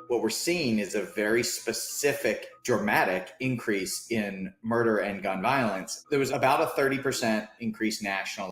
What we're seeing is a very specific, dramatic increase in murder and gun violence. There was about a 30% increase nationally.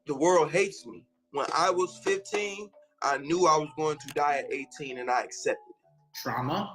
The world hates me. When I was 15, I knew I was going to die at 18 and I accepted it. Trauma.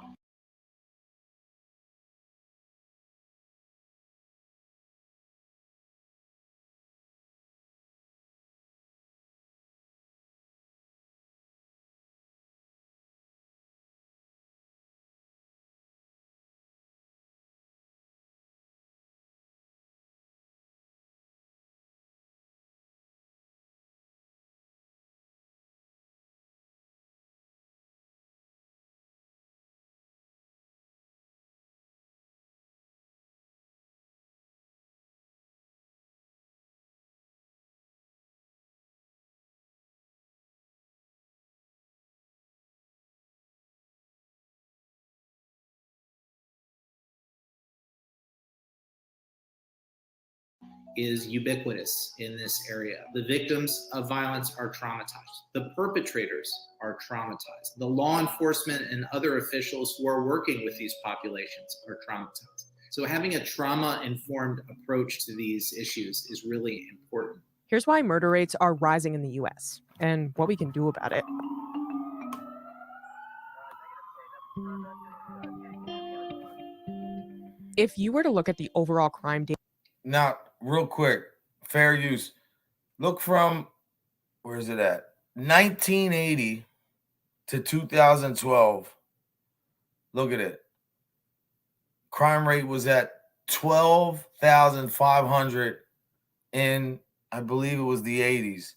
Is ubiquitous in this area. The victims of violence are traumatized. The perpetrators are traumatized. The law enforcement and other officials who are working with these populations are traumatized. So having a trauma-informed approach to these issues is really important. Here's why murder rates are rising in the US and what we can do about it. If you were to look at the overall crime data. Now, real quick, fair use. Look from, where is it at? 1980 to 2012. Look at it. Crime rate was at 12,500 in, I believe it was the 80s,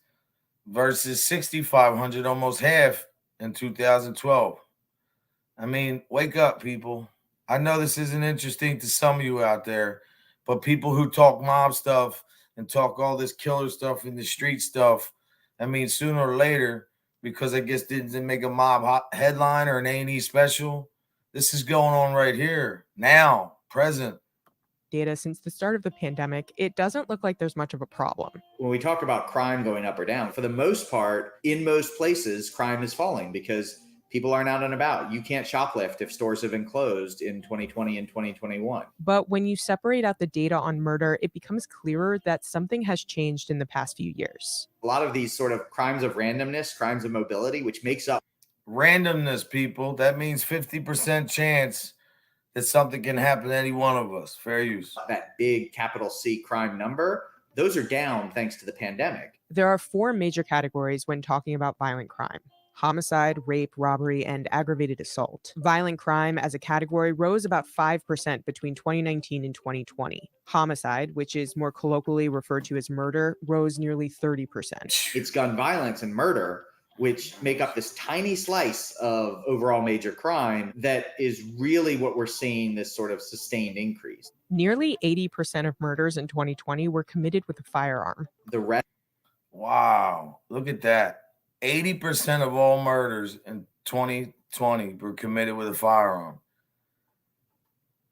versus 6,500, almost half in 2012. I mean, wake up, people. I know this isn't interesting to some of you out there, but people who talk mob stuff and talk all this killer stuff in the street stuff, I mean, sooner or later, because I guess didn't make a mob headline or an A&E special, this is going on right here, now, present. data since the start of the pandemic, it doesn't look like there's much of a problem. When we talk about crime going up or down, for the most part, in most places, crime is falling because people aren't out and about. You can't shoplift if stores have been closed in 2020 and 2021. But when you separate out the data on murder, it becomes clearer that something has changed in the past few years. A lot of these sort of crimes of randomness, crimes of mobility, which makes up Randomness, people. That means 50% chance that something can happen to any one of us. Fair use. that big capital C crime number, those are down thanks to the pandemic. There are 4 major categories when talking about violent crime: homicide, rape, robbery, and aggravated assault. Violent crime as a category rose about 5% between 2019 and 2020. Homicide, which is more colloquially referred to as murder, rose nearly 30%. It's gun violence and murder, which make up this tiny slice of overall major crime that is really what we're seeing, this sort of sustained increase. Nearly 80% of murders in 2020 were committed with a firearm. The rest Wow. Look at that. 80% of all murders in 2020 were committed with a firearm.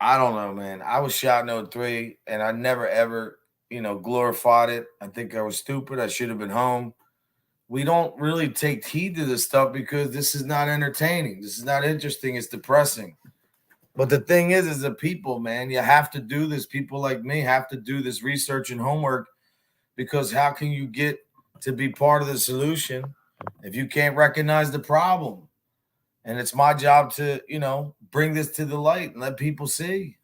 I don't know, man. I was shot in 03 and I never ever, glorified it. I think I was stupid. I should have been home. We don't really take heed to this stuff because this is not entertaining. This is not interesting. It's depressing. But the thing is, as a people, man, you have to do this. People like me have to do this research and homework, because how can you get to be part of the solution if you can't recognize the problem? And it's my job to, bring this to the light and let people see,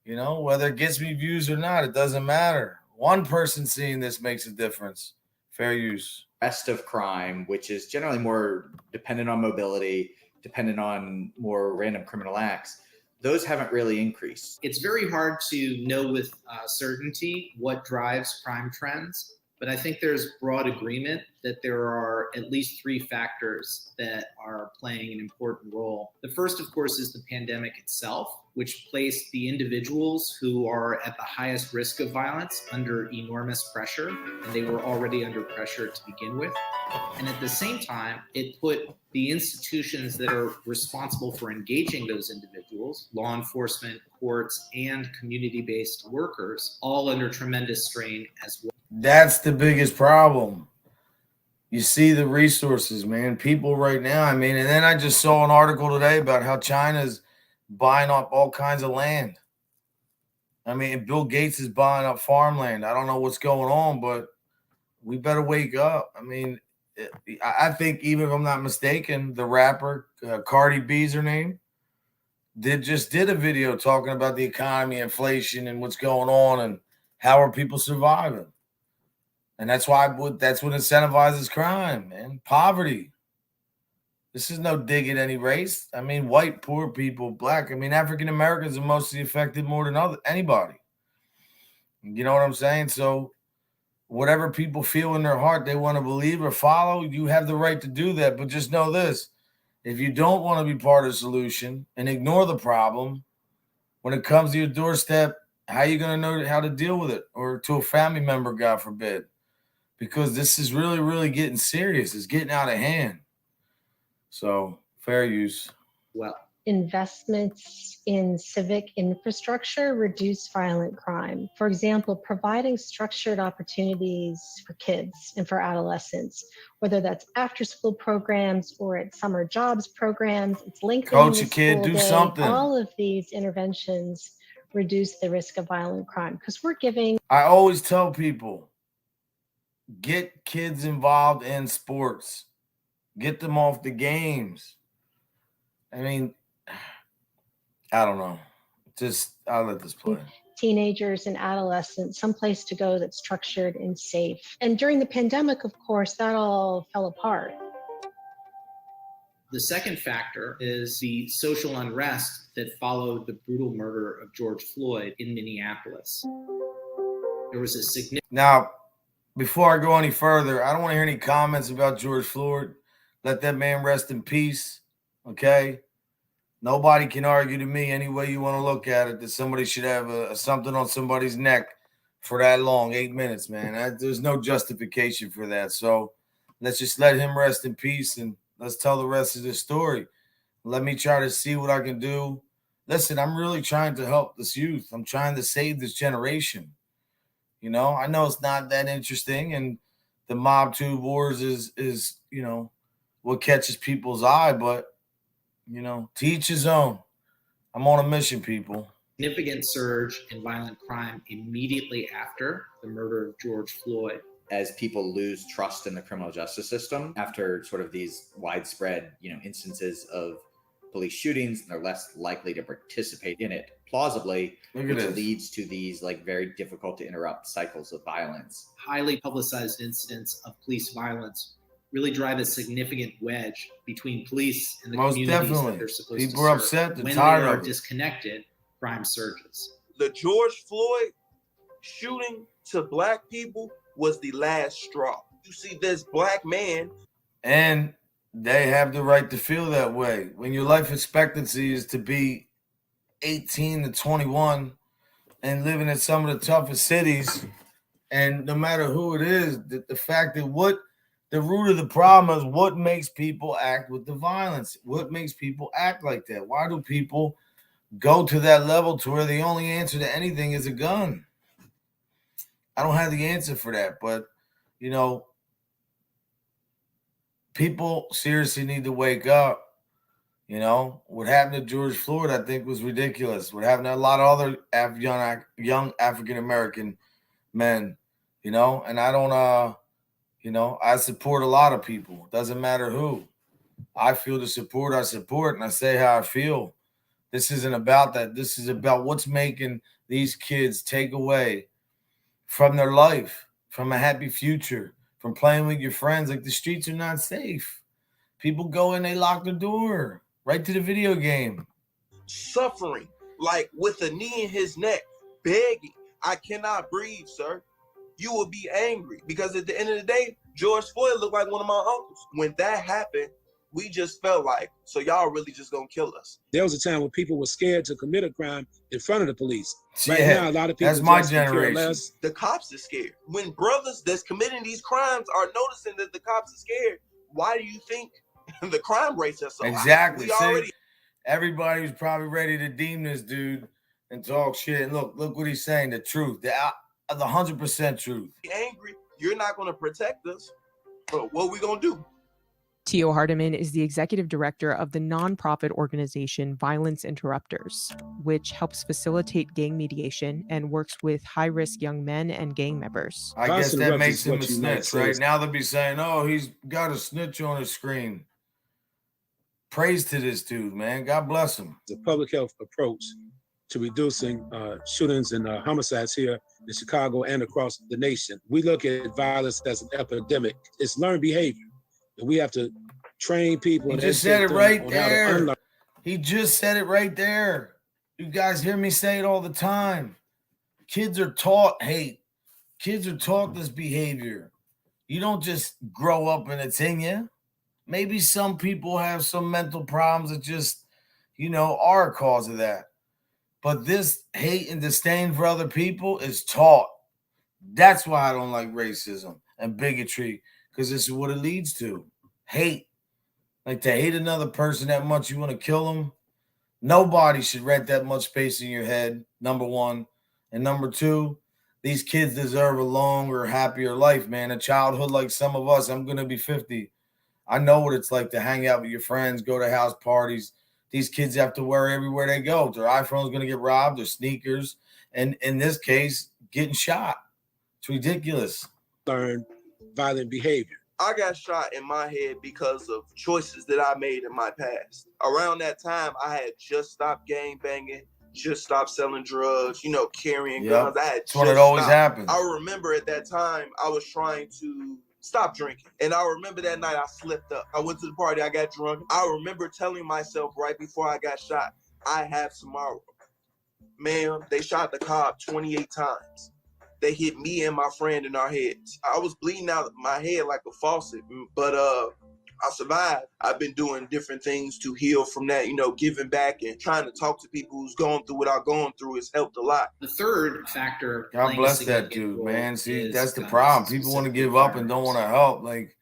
whether it gets me views or not, it doesn't matter. One person seeing this makes a difference. Fair use. of crime, which is generally more dependent on mobility, dependent on more random criminal acts, those haven't really increased. It's very hard to know with certainty what drives crime trends, but I think there's broad agreement that there are at least 3 factors that are playing an important role. The first, of course, is the pandemic itself, which placed the individuals who are at the highest risk of violence under enormous pressure, and they were already under pressure to begin with. And at the same time, it put the institutions that are responsible for engaging those individuals, law enforcement, courts, and community-based workers, all under tremendous strain as well. That's the biggest problem. You see the resources, man. People right now, and then I just saw an article today about how China's buying up all kinds of land. Bill Gates is buying up farmland. I don't know what's going on, but we better wake up. I think, even if I'm not mistaken, the rapper, Cardi B's her name, did a video talking about the economy, inflation, and what's going on, and how are people surviving. And that's what incentivizes crime, man. Poverty. This is no dig at any race. White, poor people, black. African Americans are mostly affected more than anybody. You know what I'm saying? So whatever people feel in their heart they want to believe or follow, you have the right to do that. But just know this: if you don't want to be part of the solution and ignore the problem, when it comes to your doorstep, how are you going to know how to deal with it? Or to a family member, God forbid. Because this is really, really getting serious. It's getting out of hand. So, fair use. Well, investments in civic infrastructure reduce violent crime. For example, providing structured opportunities for kids and for adolescents, whether that's after-school programs or it's summer jobs programs, it's lengthening Coach the a kid, school do day. something. All of these interventions reduce the risk of violent crime because we're giving. I always tell people, get kids involved in sports. Get them off the games. I don't know. I'll let this play. Teenagers and adolescents someplace to go that's structured and safe. And during the pandemic, of course, that all fell apart. the second factor is the social unrest that followed the brutal murder of George Floyd in Minneapolis. There was a significant. Now, before I go any further, I don't want to hear any comments about George Floyd. Let that man rest in peace, okay? Nobody can argue to me any way you want to look at it that somebody should have something on somebody's neck for that long, 8 minutes, man. There's no justification for that. So let's just let him rest in peace and let's tell the rest of the story. Let me try to see what I can do. listen, I'm really trying to help this youth. I'm trying to save this generation. You know, I know it's not that interesting, and the mob tube wars is what catches people's eye, but to each his own. I'm on a mission, people. Significant surge in violent crime immediately after the murder of George Floyd. As people lose trust in the criminal justice system after sort of these widespread, instances of police shootings, they're less likely to participate in it plausibly, which leads to these very difficult to interrupt cycles of violence. Highly publicized incidents of police violence really drive a significant wedge between police and the communities that they're supposed to serve. People are upset, they're when tired they are of it. disconnected, crime surges. The George Floyd shooting to black people was the last straw. You see this black man, and they have the right to feel that way. When your life expectancy is to be 18 to 21 and living in some of the toughest cities, and no matter who it is, the fact that the root of the problem is what makes people act with the violence. What makes people act like that? Why do people go to that level to where the only answer to anything is a gun? I don't have the answer for that, but people seriously need to wake up. What happened to George Floyd, I think, was ridiculous. What happened to a lot of other young African-American men, and I don't, I support a lot of people. It doesn't matter who. I feel the support I support, and I say how I feel. This isn't about that. This is about what's making these kids take away from their life, from a happy future, from playing with your friends. Like, the streets are not safe. People go in, they lock the door right to the video game. suffering, like with a knee in his neck, begging, I cannot breathe, sir. You will be angry because at the end of the day, George Floyd looked like one of my uncles. When that happened, we just felt like, so y'all really just gonna kill us. There was a time when people were scared to commit a crime in front of the police. Right Yeah, now, a lot of people that's my just care generation. less. The cops are scared. When brothers that's committing these crimes are noticing that the cops are scared, why do you think the crime rates are so high? Exactly. We See, already everybody was probably ready to deem this dude and talk shit. And look what he's saying, the truth, the 100% truth. angry. You're not gonna protect us, but what we gonna do? Tio Hardiman is the executive director of the nonprofit organization Violence Interrupters, which helps facilitate gang mediation and works with high-risk young men and gang members. I guess Constant that rep makes is him a what you might snitch, say right? is- Now they'll be saying, oh, he's got a snitch on his screen. Praise to this dude, man. God bless him. The public health approach to reducing shootings and homicides here in Chicago and across the nation. We look at violence as an epidemic. It's learned behavior, and we have to train people. He and just said educate it them right on how to there. unlearn. He just said it right there. You guys hear me say it all the time. Kids are taught hate. Kids are taught this behavior. You don't just grow up and it's in you. Maybe some people have some mental problems that just, are a cause of that. But this hate and disdain for other people is taught. That's why I don't like racism and bigotry, because this is what it leads to. Hate. Like, to hate another person that much, you want to kill them. Nobody should rent that much space in your head, number one. And number two, these kids deserve a longer, happier life, man. A childhood like some of us. I'm going to be 50. I know what it's like to hang out with your friends, go to house parties. These kids have to worry everywhere they go. Their iPhone's going to get robbed, their sneakers, and in this case, getting shot. It's ridiculous. Learn violent behavior. I got shot in my head because of choices that I made in my past. Around that time, I had just stopped gang banging, just stopped selling drugs, carrying guns. I had That's when just it always stopped. happens. I remember at that time, I was trying to stop drinking. And I remember that night I slipped up. I went to the party, I got drunk. I remember telling myself right before I got shot, I have tomorrow. Ma'am, they shot the cop 28 times. They hit me and my friend in our heads. I was bleeding out my head like a faucet, but I survived. I've been doing different things to heal from that, giving back and trying to talk to people who's going through what I'm going through has helped a lot. The third factor. God playing a bless that significant dude, role man. See, is that's the guns, problem. People want to specifically give up and don't firearms. want to help. Like,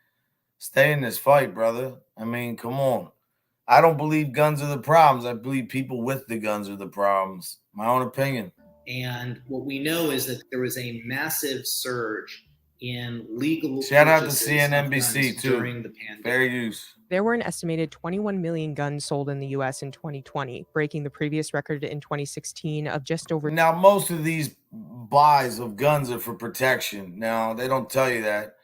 stay in this fight, brother. I mean, come on. I don't believe guns are the problems. I believe people with the guns are the problems. My own opinion. And what we know is that there was a massive surge in legal Shout out to purchases of CNNBC guns too. during the pandemic. Fair use. There were an estimated 21 million guns sold in the US in 2020, breaking the previous record in 2016 of just over. Now, most of these buys of guns are for protection. Now, they don't tell you that.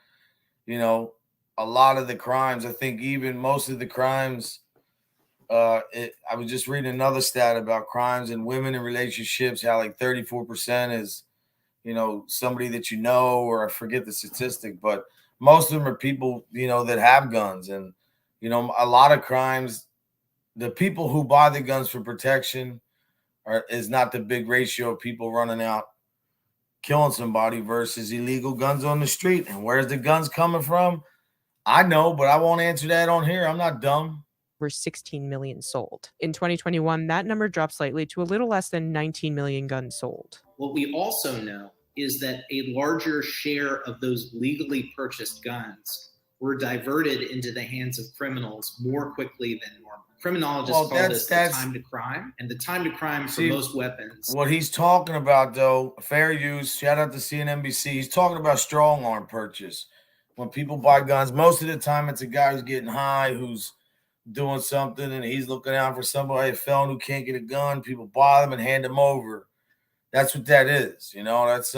You know, a lot of the crimes, I think even most of the crimes, I was just reading another stat about crimes and women in relationships, how like 34% is, you know, somebody that you know, or I forget the statistic, but most of them are people, you know, that have guns. And, you know, a lot of crimes, the people who buy the guns for protection is not the big ratio of people running out killing somebody versus illegal guns on the street. And where's the guns coming from? I know, but I won't answer that on here. I'm not dumb. Over 16 million sold. In 2021, that number dropped slightly to a little less than 19 million guns sold. What we also know is that a larger share of those legally purchased guns were diverted into the hands of criminals more quickly than normal. Criminologists call this the time to crime, and the time to crime for most weapons. What he's talking about, though, fair use, shout out to CNNBC, he's talking about strong arm purchase. When people buy guns, most of the time it's a guy who's getting high, who's doing something, and he's looking out for somebody, a felon who can't get a gun. People buy them and hand them over. That's what that is. You know, that's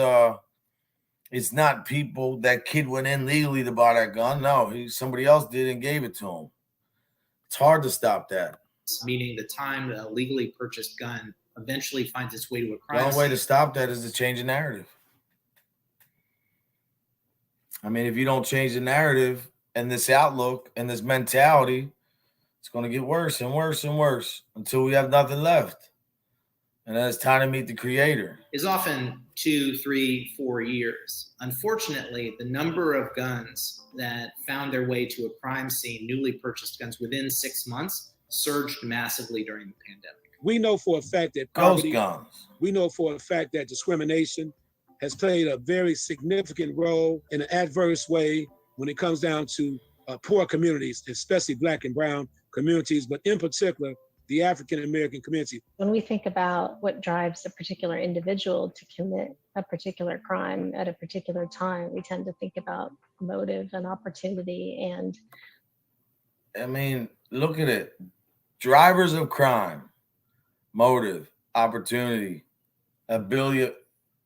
it's not people, that kid went in legally to buy that gun. No, somebody else did and gave it to him. It's hard to stop that. Meaning the time a legally purchased gun eventually finds its way to a crime The only way scene. to stop that is to change the narrative. I mean, if you don't change the narrative and this outlook and this mentality, it's going to get worse and worse and worse until we have nothing left. And then it's time to meet the creator. Is often 2, 3, 4 years. Unfortunately, the number of guns that found their way to a crime scene, newly purchased guns within 6 months, surged massively during the pandemic. We know for a fact that Ghost guns. We know for a fact that discrimination has played a very significant role in an adverse way when it comes down to poor communities, especially Black and brown communities, but in particular, the African-American community. When we think about what drives a particular individual to commit a particular crime at a particular time, we tend to think about motive and opportunity. And I mean, look at it. Drivers of crime, motive, opportunity, ability,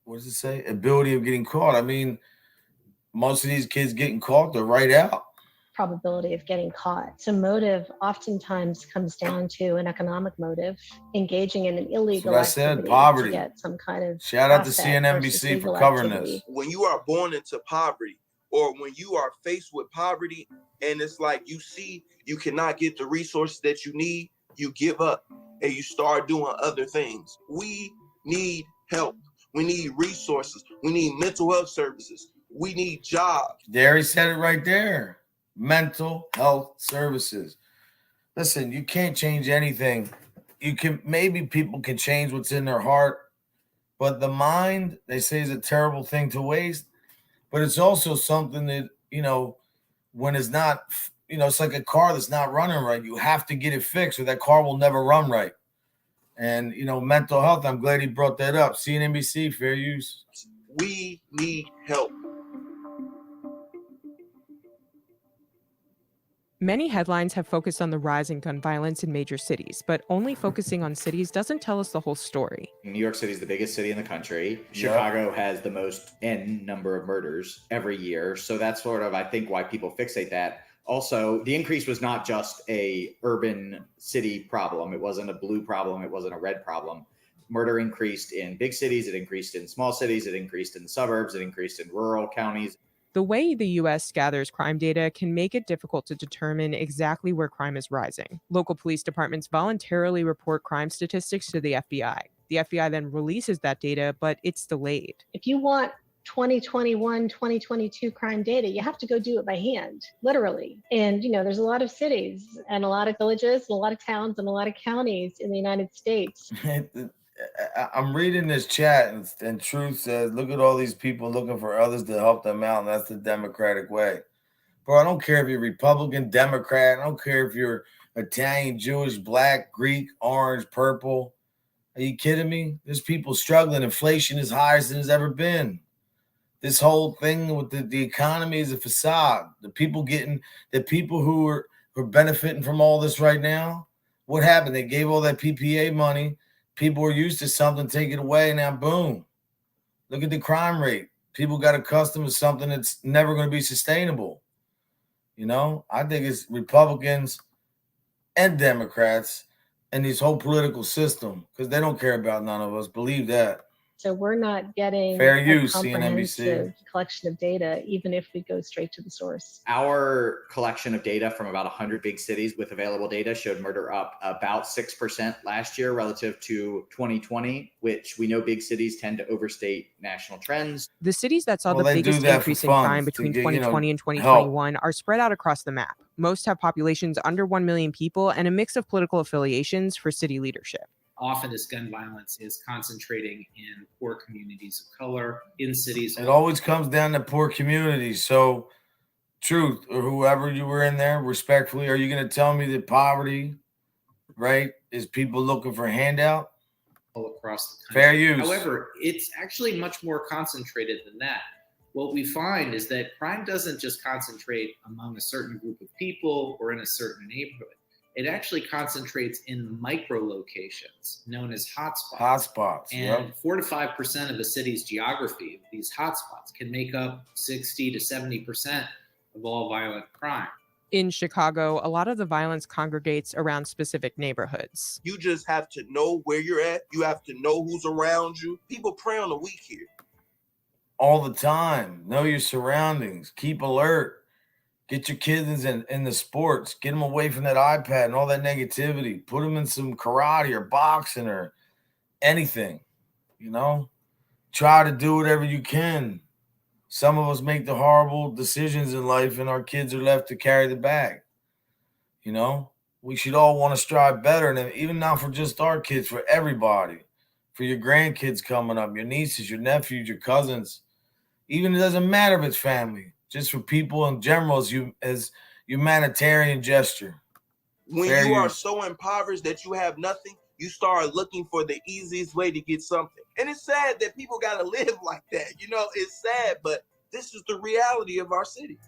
what does it say? Ability of getting caught. I mean, most of these kids getting caught, they're right out. Probability of getting caught. So motive oftentimes comes down to an economic motive, engaging in an illegal activity poverty. to get some kind of Shout out to asset CNNBC versus for legal covering activity. this. When you are born into poverty, or when you are faced with poverty and it's like you see you cannot get the resources that you need, you give up and you start doing other things. We need help. We need resources. We need mental health services. We need jobs. There, he said it right there. Mental health services. Listen, you can't change anything. You can, maybe people can change what's in their heart, but the mind, they say, is a terrible thing to waste. But it's also something that, you know, when it's not, you know, it's like a car that's not running right. You have to get it fixed or that car will never run right. And, you know, mental health, I'm glad he brought that up. CNNBC, fair use. We need help. Many headlines have focused on the rise in gun violence in major cities, but only focusing on cities doesn't tell us the whole story. New York City is the biggest city in the country. Chicago has the most N number of murders every year. So that's sort of, I think, why people fixate that. Also, the increase was not just a urban city problem. It wasn't a blue problem. It wasn't a red problem. Murder increased in big cities. It increased in small cities. It increased in the suburbs. It increased in rural counties. The way the U.S. gathers crime data can make it difficult to determine exactly where crime is rising. Local police departments voluntarily report crime statistics to the FBI. The FBI then releases that data, but it's delayed. If you want 2021, 2022 crime data, you have to go do it by hand, literally. And, you know, there's a lot of cities and a lot of villages and a lot of towns and a lot of counties in the United States. I'm reading this chat and Truth says, look at all these people looking for others to help them out. And that's the Democratic way. Bro, I don't care if you're Republican, Democrat. I don't care if you're Italian, Jewish, black, Greek, orange, purple. Are you kidding me? There's people struggling. Inflation is higher than it's ever been. This whole thing with the economy is a facade. The people who are benefiting from all this right now, what happened? They gave all that PPA money. People were used to something, take it away, now boom. Look at the crime rate. People got accustomed to something that's never going to be sustainable. You know, I think it's Republicans and Democrats and this whole political system, because they don't care about none of us. Believe that. So we're not getting Fair a use, comprehensive CNBC. collection of data, even if we go straight to the source. Our collection of data from about 100 big cities with available data showed murder up about 6% last year relative to 2020, which we know big cities tend to overstate national trends. The cities that saw Well, the they do biggest that increase for in fun, crime to between get, 2020 and help. 2021 are spread out across the map. Most have populations under 1 million people and a mix of political affiliations for city leadership. Often this gun violence is concentrating in poor communities of color, in cities. It always comes down to poor communities. So, Truth, or whoever you were in there, respectfully, are you going to tell me that poverty, right, is people looking for a handout? All across the country. Fair use. However, it's actually much more concentrated than that. What we find is that crime doesn't just concentrate among a certain group of people or in a certain neighborhood. It actually concentrates in micro locations known as hotspots. Hotspots, And yep. 4 to 5% of a city's geography, these hotspots, can make up 60 to 70% of all violent crime. In Chicago, a lot of the violence congregates around specific neighborhoods. You just have to know where you're at. You have to know who's around you. People prey on the weak here. All the time. Know your surroundings. Keep alert. Get your kids in the sports. Get them away from that iPad and all that negativity. Put them in some karate or boxing or anything, you know? Try to do whatever you can. Some of us make the horrible decisions in life and our kids are left to carry the bag. You know? We should all want to strive better. And even not for just our kids, for everybody. For your grandkids coming up, your nieces, your nephews, your cousins. Even it doesn't matter if it's family. Just for people in general as humanitarian gesture. When Fair you are use. so impoverished that you have nothing, you start looking for the easiest way to get something. And it's sad that people got to live like that. You know, it's sad, but this is the reality of our city.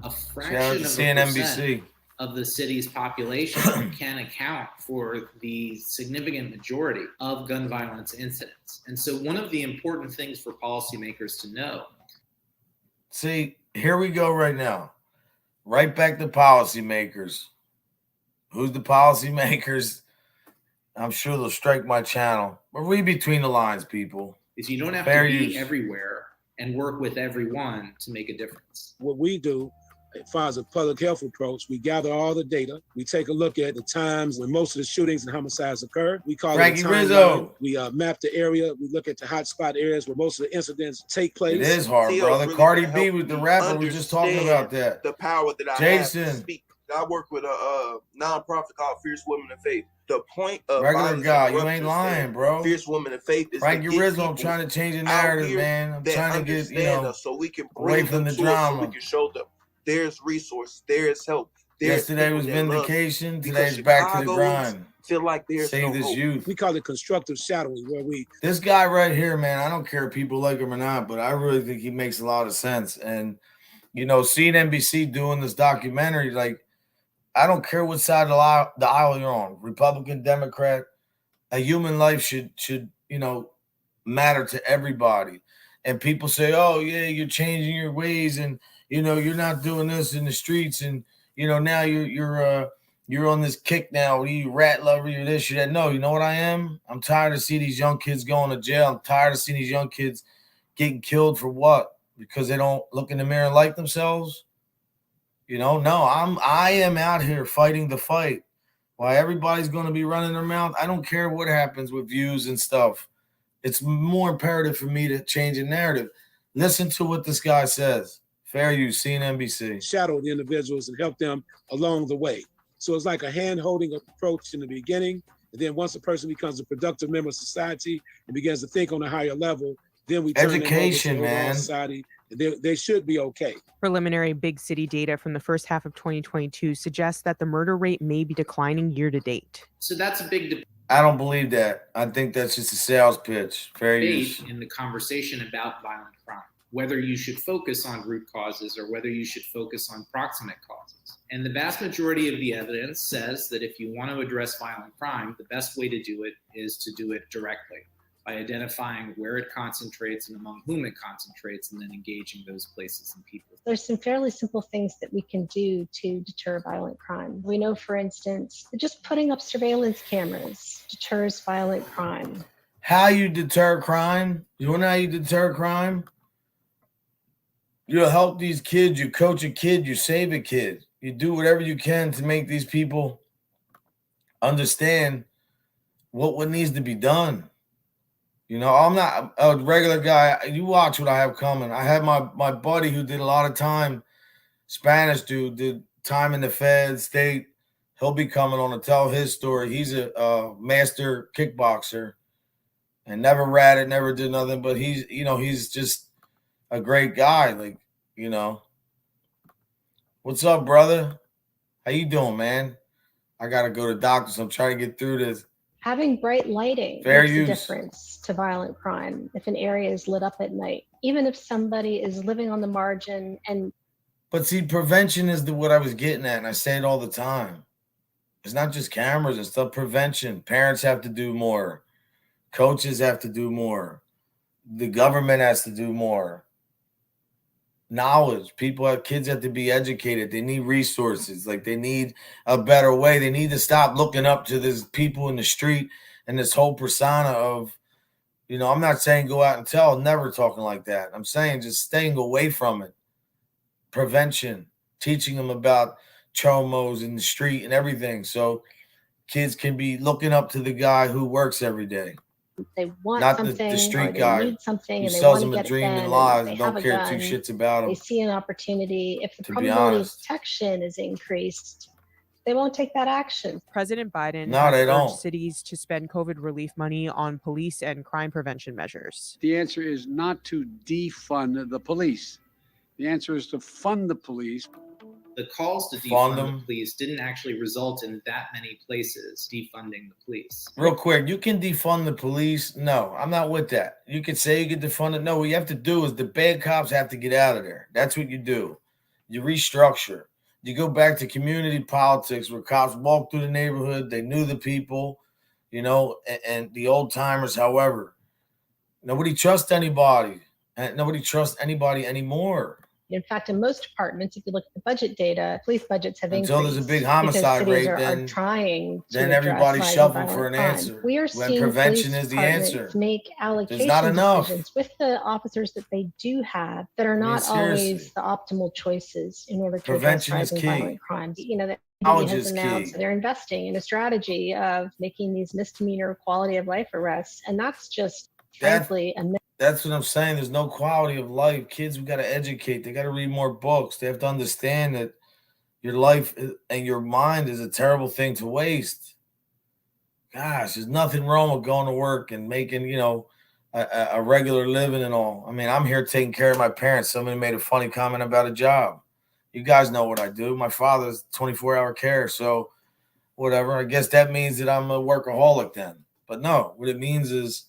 A Shout out fraction to of a percent CNBC. of the city's population can account for the significant majority of gun violence incidents. And so one of the important things for policymakers to know. See, here we go right now. Right back to policymakers. Who's the policymakers? I'm sure they'll strike my channel. But read between the lines, people. Is you don't have Fair to be use. everywhere and work with everyone to make a difference. What we do, as far as a public health approach, we gather all the data. We take a look at the times when most of the shootings and homicides occur. We call Frankie it a Rizzo. timeline. We map the area. We look at the hotspot areas where most of the incidents take place. It is hard, Theo's brother. really Cardi gonna B help with the me rapper, we just talking understand about that. the power that I have Jason. to speak. I work with a nonprofit called Fierce Women of Faith. The point of Regular violence guy, and you corruption ain't lying, stand bro. Fierce Women of Faith is Frankie to get Rizzo, I'm people trying to change the out narrative, here man. I'm that trying to get, understand us so we can away bring from them the to us, so drama. we can show them there's resources, there's help. There's Yesterday people was that love you. vindication. Because Today's back to the Chicagoans grind. feel like there's Save no this hope. youth. We call it constructive shadowing, where we This guy right here, man, I don't care if people like him or not, but I really think he makes a lot of sense. And, you know, seeing NBC doing this documentary, like, I don't care what side of the aisle you're on, Republican, Democrat, a human life should, you know, matter to everybody. And people say, oh, yeah, you're changing your ways and, you know, you're not doing this in the streets. And, you know, now you're on this kick now. You rat lover, you're this, you're that. No, you know what I am? I'm tired of seeing these young kids going to jail. I'm tired of seeing these young kids getting killed for what? Because they don't look in the mirror and like themselves? You know, no, I am out here fighting the fight. While everybody's going to be running their mouth, I don't care what happens with views and stuff. It's more imperative for me to change the narrative. Listen to what this guy says. Fair use, CNBC. shadow the individuals and help them along the way. So it's like a hand-holding approach in the beginning. And then once a person becomes a productive member of society and begins to think on a higher level, then we turn them over to Education, the overall man. society They should be okay. Preliminary big city data from the first half of 2022 suggests that the murder rate may be declining year to date. So that's a big I don't believe that. I think that's just a sales pitch. Fair use. debate in the conversation about violent crime, whether you should focus on root causes or whether you should focus on proximate causes. And the vast majority of the evidence says that if you want to address violent crime, the best way to do it is to do it directly by identifying where it concentrates and among whom it concentrates, and then engaging those places and people. There's some fairly simple things that we can do to deter violent crime. We know, for instance, that just putting up surveillance cameras deters violent crime. How you deter crime? You know how you deter crime? You help these kids, you coach a kid, you save a kid. You do whatever you can to make these people understand what needs to be done. You know, I'm not a regular guy. You watch what I have coming. I have my buddy who did a lot of time, Spanish dude, did time in the Fed state. He'll be coming on to tell his story. He's a master kickboxer and never ratted, never did nothing. But he's just a great guy. Like, you know, what's up, brother? How you doing, man? I got to go to doctors. I'm trying to get through this. Having bright lighting makes a difference to violent crime if an area is lit up at night, even if somebody is living on the margin. But see, prevention is what I was getting at, and I say it all the time. It's not just cameras and stuff. Prevention. Parents have to do more. Coaches have to do more. The government has to do more. Knowledge. Kids have to be educated. They need resources. Like, they need a better way. They need to stop looking up to these people in the street and this whole persona of, you know, I'm not saying go out and tell, never talking like that. I'm saying just staying away from it. Prevention, teaching them about chomos in the street and everything. So kids can be looking up to the guy who works every day. They want Not something, the street or they guy need something, who and they sells want to them a get dream it and done, lies they and have don't a care gun, two shits about they them. see an opportunity. If the To be probability of honest. detection is increased, they won't take that action. President Biden No, has they urged don't. cities to spend COVID relief money on police and crime prevention measures. The answer is not to defund the police. The answer is to fund the police. The calls to Fund defund them. the police didn't actually result in that many places defunding the police. Real quick, you can defund the police. No, I'm not with that. You can say you can defund it. No, what you have to do is the bad cops have to get out of there. That's what you do. You restructure. You go back to community politics where cops walked through the neighborhood. They knew the people, you know, and the old timers. However, nobody trusts anybody. And nobody trusts anybody anymore. In fact, in most departments, if you look at the budget data, police budgets have Until increased. there's a big because homicide cities rate, are then trying to then address everybody's rising shuffling for violent an crime. answer. We are When seeing prevention police is the departments answer. make allocation not enough. decisions with the officers that they do have that are mean, not seriously. always the optimal choices in order to Prevention address is rising key. violent crimes. You know, that Knowledge has is announced key. that they're investing in a strategy of making these misdemeanor quality of life arrests, and that's just That- frankly a That's what I'm saying. There's no quality of life. Kids, we got to educate. They got to read more books. They have to understand that your life and your mind is a terrible thing to waste. Gosh, there's nothing wrong with going to work and making, you know, a regular living and all. I mean, I'm here taking care of my parents. Somebody made a funny comment about a job. You guys know what I do. My father's 24-hour care. So whatever. I guess that means that I'm a workaholic then. But no, what it means is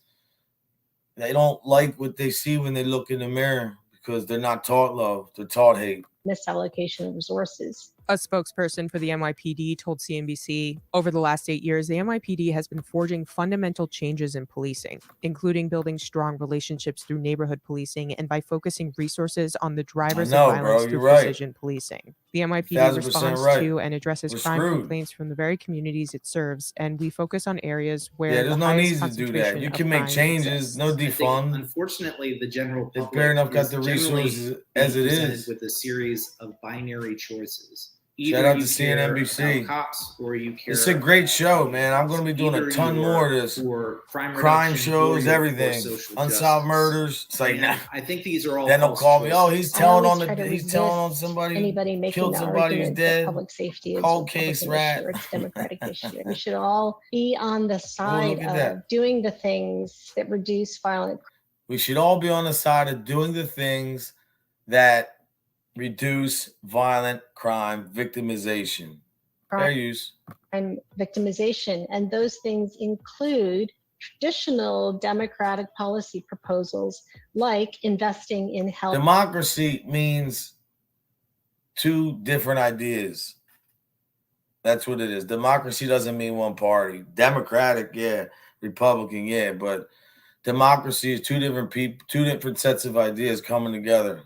they don't like what they see when they look in the mirror because they're not taught love. They're taught hate. misallocation of resources. A spokesperson for the NYPD told CNBC, over the last 8 years, the NYPD has been forging fundamental changes in policing, including building strong relationships through neighborhood policing and by focusing resources on the drivers know, of bro, violence you're through right. precision policing. The NYPD 1000% responds right. to and addresses We're crime screwed. complaints from the very communities it serves, and we focus on areas where Yeah, the there's no highest need to do that. concentration You of can make crime changes. exists. No I think, defund. unfortunately, the general If public fair enough got is the generally resources as being it presented is. with a series of binary choices. Shout out you to care CNBC. about cops, or you care. It's a great about show, man. I'm going to be doing either a ton you more are of this. for crime Crime reduction, or shows, you're for everything. social Unsolved justice. murders. It's like, And nah. I think these are all. Then they'll false call me. Oh, choices. he's I telling always on try to he's telling on resist somebody anybody making killed the somebody who's argument dead. that public safety is Cold a case Republican rat. issue or it's a Democratic issue. We should all be on the side at of that. doing the things that reduce violent We should all be on the side of doing the things that reduce violent crime victimization. Fair use. And victimization. And those things include traditional democratic policy proposals like investing in health. Democracy means two different ideas. That's what it is. Democracy doesn't mean one party. Democratic, yeah. Republican, yeah. But democracy is two different people, two different sets of ideas coming together.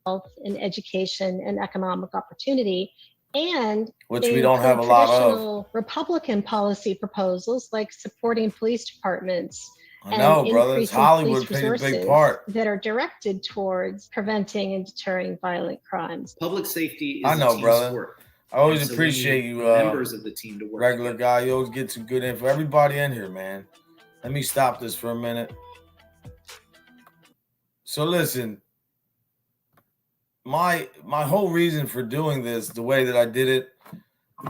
Health and education and economic opportunity. And which we don't have a lot of. Republican policy proposals like supporting police departments. I know, brothers. Hollywood played a big part. That are directed towards preventing and deterring violent crimes. Public safety is I know, a team brother. sport. I always And so appreciate we you, need members of the team to work regular together. guy. You always get some good info. Everybody in here, man. Let me stop this for a minute. So listen, my whole reason for doing this, the way that I did it,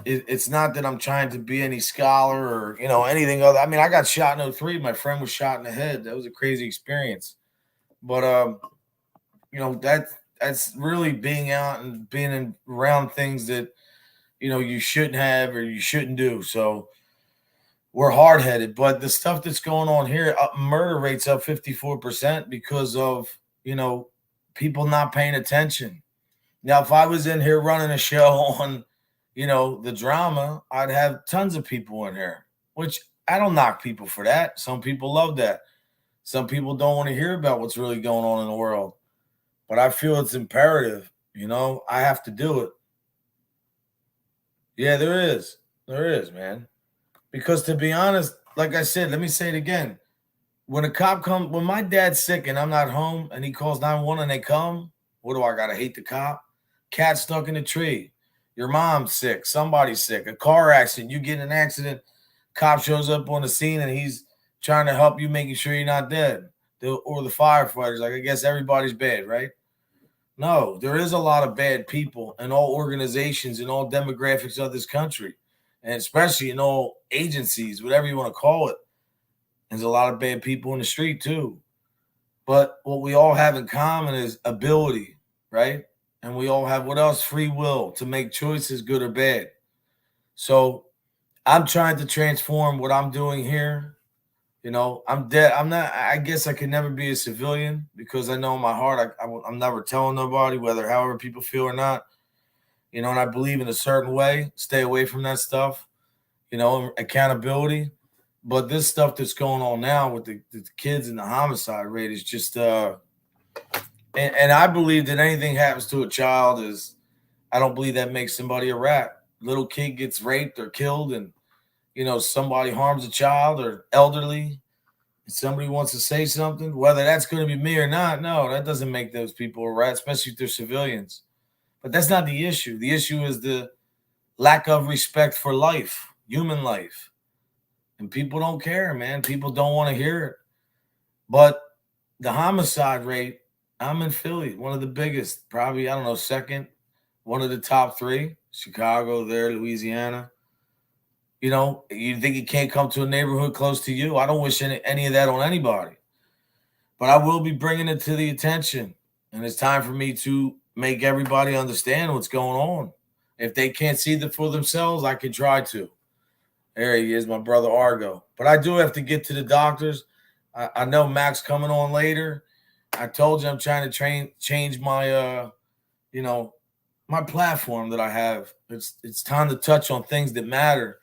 it's not that I'm trying to be any scholar or anything other. I mean, I got shot in 2003. My friend was shot in the head. That was a crazy experience. But that's really being out and being around things that you shouldn't have or you shouldn't do. So we're hard-headed. But the stuff that's going on here, murder rates up 54% because of people not paying attention. Now, if I was in here running a show on the drama, I'd have tons of people in here, which I don't knock people for that. Some people love that. Some people don't want to hear about what's really going on in the world. But I feel it's imperative. I have to do it. Yeah, there is. There is, man. Because to be honest, like I said, let me say it again. When a cop comes, when my dad's sick and I'm not home and he calls 911 and they come, what do I got to hate the cop? Cat stuck in a tree. Your mom's sick. Somebody's sick. A car accident. You get in an accident. Cop shows up on the scene and he's trying to help you, making sure you're not dead. Or the firefighters. Like, I guess everybody's bad, right? No, there is a lot of bad people in all organizations and all demographics of this country. And especially in all agencies, whatever you want to call it. There's a lot of bad people in the street too. But what we all have in common is ability, right? And we all have what else? Free will to make choices, good or bad. So I'm trying to transform what I'm doing here. I'm dead. I guess I could never be a civilian because I know in my heart I'm never telling nobody, however people feel or not. And I believe in a certain way. Stay away from that stuff. Accountability. But this stuff that's going on now with the kids and the homicide rate is just and I believe that anything happens to a child I don't believe that makes somebody a rat. Little kid gets raped or killed and somebody harms a child or elderly and somebody wants to say something, whether that's going to be me or not. No, that doesn't make those people a rat, especially if they're civilians. But that's not the issue. The issue is the lack of respect for life, human life. And people don't care, man. People don't want to hear it. But the homicide rate, I'm in Philly, one of the biggest, probably, second, one of the top three, Chicago, there, Louisiana. You think you can't come to a neighborhood close to you? I don't wish any of that on anybody. But I will be bringing it to the attention. And it's time for me to make everybody understand what's going on. If they can't see it for themselves, I can try to. There he is, my brother Argo. But I do have to get to the doctors. I know Mac's coming on later. I told you I'm trying to change my, my platform that I have. It's time to touch on things that matter.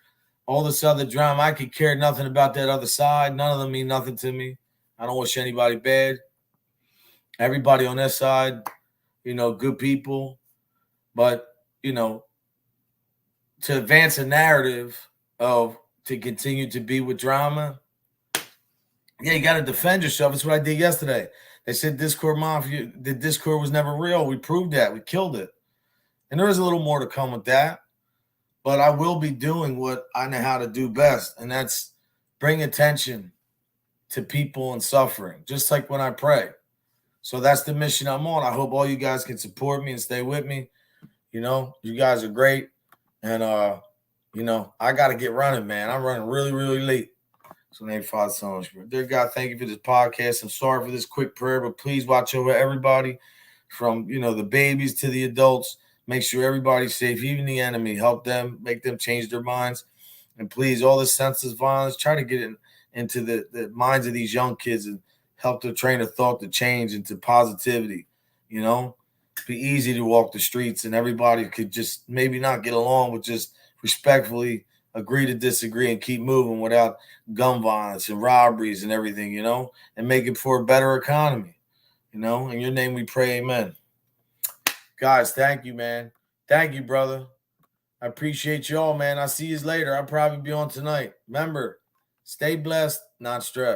All this other drama, I could care nothing about that other side. None of them mean nothing to me. I don't wish anybody bad. Everybody on that side, good people. But, to advance a narrative to continue to be with drama, yeah, you got to defend yourself. That's what I did yesterday. They said Discord Mafia, the Discord was never real. We proved that. We killed it. And there is a little more to come with that. But I will be doing what I know how to do best, and that's bring attention to people and suffering, just like when I pray. So that's the mission I'm on. I hope all you guys can support me and stay with me. You guys are great. And, I got to get running, man. I'm running really, really late. So name Father, Son, Spirit. Dear God, thank you for this podcast. I'm sorry for this quick prayer, but please watch over everybody. from, you know, the babies to the adults. Make sure everybody's safe, even the enemy. Help them, make them change their minds. And please, all this senseless violence, try to get into the minds of these young kids and help their train of thought to change into positivity. You know, it'd be easy to walk the streets and everybody could just maybe not get along, but just respectfully agree to disagree and keep moving without gun violence and robberies and everything, you know, and make it for a better economy, you know. In your name we pray, amen. Guys, thank you, man. Thank you, brother. I appreciate y'all, man. I'll see you later. I'll probably be on tonight. Remember, stay blessed, not stressed.